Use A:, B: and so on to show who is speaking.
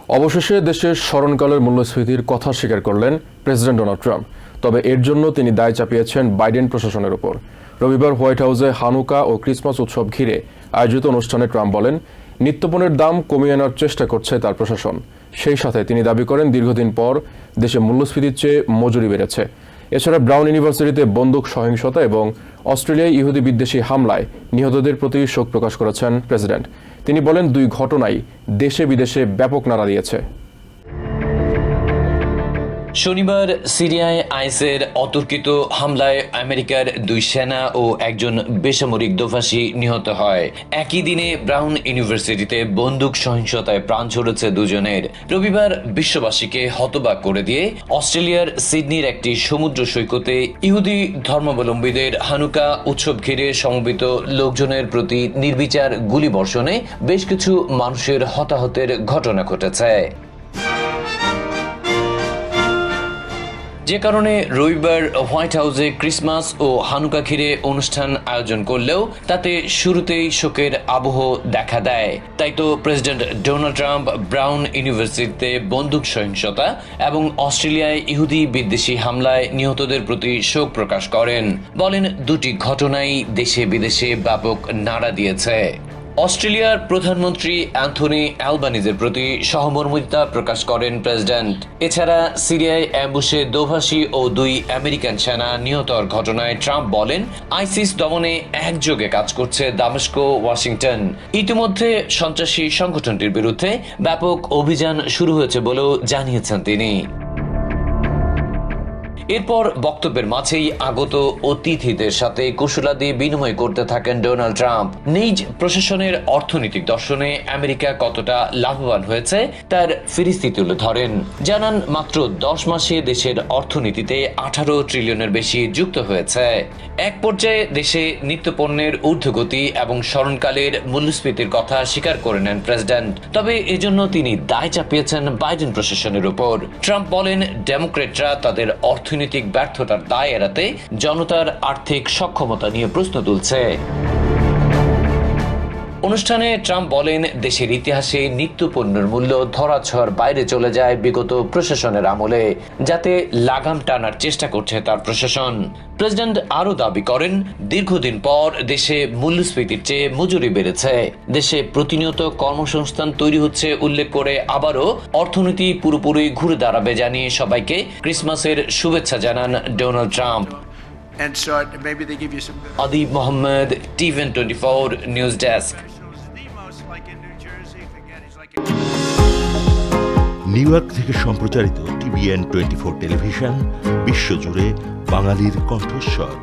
A: অবশেষে দেশের স্মরণকালের মূল্যস্ফীতির কথা স্বীকার করলেন প্রেসিডেন্ট ডোনাল্ড ট্রাম্প। তবে এর জন্য তিনি দায় চাপিয়েছেন বাইডেন প্রশাসনের উপর। রবিবার হোয়াইট হাউসে হানুকা ও ক্রিসমাস উৎসব ঘিরে আয়োজিত অনুষ্ঠানে ট্রাম্প বলেন, নিত্যপণ্যের দাম কমিয়ে আনার চেষ্টা করছে তার প্রশাসন। সেই সাথে তিনি দাবি করেন, দীর্ঘদিন পর দেশে মূল্যস্ফীতির চেয়ে মজুরি বেড়েছে। এছাড়া ব্রাউন ইউনিভার্সিটিতে বন্দুক সহিংসতা এবং অস্ট্রেলিয়ায় ইহুদি বিদ্বেষী হামলায় নিহতদের প্রতি শোক প্রকাশ করেছেন প্রেসিডেন্ট। তিনি বলেন, দুই ঘটনাই দেশে বিদেশে ব্যাপক নাড়া দিয়েছে।
B: শনিবার সিরিয়ায় আইএসের অতর্কিত হামলায় আমেরিকার দুই সেনা ও একজন বেসামরিক দোভাষী নিহত হয়। একই দিনে ব্রাউন ইউনিভার্সিটিতে বন্দুক সহিংসতায় প্রাণ ঝরেছে দুজনের। রবিবার বিশ্ববাসীকে হতবাক করে দিয়ে অস্ট্রেলিয়ার সিডনির একটি সমুদ্র সৈকতে ইহুদি ধর্মাবলম্বীদের হানুকা উৎসব ঘিরে সমবেত লোকজনের প্রতি নির্বিচার গুলিবর্ষণে বেশ কিছু মানুষের হতাহতের ঘটনা ঘটেছে। যে কারণে রবিবার হোয়াইট হাউসে ক্রিসমাস ও হানুকা ঘিরে অনুষ্ঠান আয়োজন করলেও তাতে শুরুতেই শোকের আবহ দেখা দেয়। তাই তো প্রেসিডেন্ট ডোনাল্ড ট্রাম্প ব্রাউন ইউনিভার্সিটিতে বন্দুক সহিংসতা এবং অস্ট্রেলিয়ায় ইহুদি বিদ্বেষী হামলায় নিহতদের প্রতি শোক প্রকাশ করেন। বলেন, দুটি ঘটনাই দেশে বিদেশে ব্যাপক নাড়া দিয়েছে। অস্ট্রেলিয়ার প্রধানমন্ত্রী অ্যান্থনি অ্যালবানিজের প্রতি সহমর্মিতা প্রকাশ করেন প্রেসিডেন্ট। এছাড়া সিরিয়ায় অ্যাম্বুশে দোভাষী ও দুই আমেরিকান সেনা নিহতর ঘটনায় ট্রাম্প বলেন, আইসিস দমনে একযোগে কাজ করছে দামেস্ক, ওয়াশিংটন। ইতিমধ্যে সন্ত্রাসী সংগঠনটির বিরুদ্ধে ব্যাপক অভিযান শুরু হয়েছে বলেও জানিয়েছেন তিনি। এরপর বক্তব্যের মাঝেই আগত অতিথিদের সাথে কুশলাদি বিনিময় করতে থাকেন ডোনাল্ড ট্রাম্প। নিজ প্রশাসনের অর্থনৈতিক দর্শনে আমেরিকা কতটা লাভবান হয়েছে তার ফিরিস্তি তুলে ধরেন। জানান, মাত্র 10 মাসে দেশের অর্থনীতিতে 18 ট্রিলিয়নের বেশি যুক্ত হয়েছে। এক পর্যায়ে দেশে নিত্যপণ্যের ঊর্ধ্বগতি এবং স্মরণকালের মূল্যস্ফীতির কথা স্বীকার করে নেন প্রেসিডেন্ট। তবে এজন্য তিনি দায় চাপিয়েছেন বাইডেন প্রশাসনের উপর। ট্রাম্প বলেন, ডেমোক্রেটরা তাদের অর্থনৈতিক ব্যর্থতার দায় এড়াতে জনতার আর্থিক সক্ষমতা নিয়ে প্রশ্ন তুলছে। অনুষ্ঠানে ট্রাম্প বলেন, দেশের ইতিহাসে নিত্যপণ্যের মূল্য ধরাছোঁয়ার বাইরে চলে যায় বিগত প্রশাসনের আমলে, যাতে লাগাম টানার চেষ্টা করছে তার প্রশাসন। প্রেসিডেন্ট আরও দাবি করেন, দীর্ঘদিন পর দেশে মূল্যস্ফীতির চেয়ে মজুরি বেড়েছে। দেশে প্রতিনিয়ত কর্মসংস্থান তৈরি হচ্ছে উল্লেখ করে আবারও অর্থনীতি পুরোপুরি ঘুরে দাঁড়াবে জানিয়ে সবাইকে ক্রিসমাসের শুভেচ্ছা জানান Donald Trump. Adib Mohammad, TVN 24 news desk.
C: New York থেকে সম্প্রচারিত টিভিএন 24 টেলিভিশন বিশ্বজুড়ে বাঙালির কণ্ঠস্বর।